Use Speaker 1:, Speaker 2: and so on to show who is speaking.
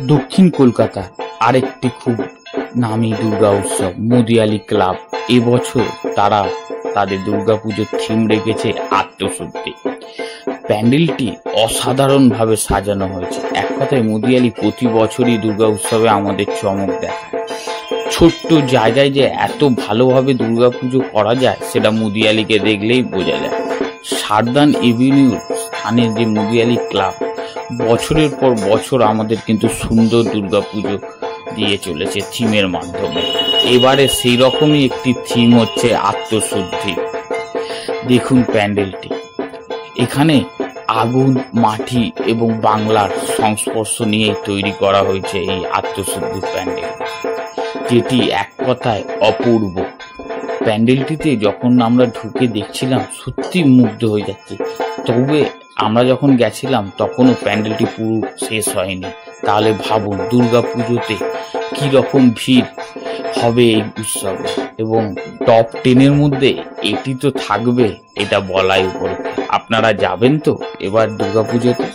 Speaker 1: দক্ষিণ কলকাতার আরেকটি খুব নামী দুর্গা উৎসব মদিয়ালি ক্লাব এবছর তারা তাদের দুর্গাপুজোর থিম রেখেছে আত্মশুদ্ধি। প্যান্ডেলটি অসাধারণভাবে সাজানো হয়েছে। এক কথায় মদিয়ালি প্রতি বছরই দুর্গা উৎসবে আমাদের চমক দেখায়। ছোট্ট জায়গায় যে এত ভালোভাবে দুর্গাপুজো করা যায় সেটা মদিয়ালিকে দেখলেই বোঝা যায়। সারদান এভিনিউর স্থানে যে মদিয়ালি ক্লাব বছরের পর বছর আমাদের কিন্তু সুন্দর দুর্গাপুজো দিয়ে চলেছে থিমের মাধ্যমে। এবারে সেই রকমই একটি থিম হচ্ছে আত্মশুদ্ধি। দেখুন প্যান্ডেলটি, এখানে আগুন, মাটি এবং বাংলার সংস্পর্শ নিয়ে তৈরি করা হয়েছে এই আত্মশুদ্ধি প্যান্ডেল, যেটি এক কথায় অপূর্ব। প্যান্ডেলটিতে যখন আমরা ঢুকে দেখছিলাম সত্যি মুগ্ধ হয়ে যাচ্ছে। তবে আমরা যখন গেছিলাম তখনও প্যান্ডেলটি পুরো শেষ হয়নি। তাহলে ভাবুন দুর্গা পুজোতে কি রকম ভিড় হবে এই উৎসবে, এবং টপ 10-এর মধ্যে এটি তো থাকবে, এটা বলাই উপরে। আপনারা যাবেন তো এবার দুর্গা পুজোতে?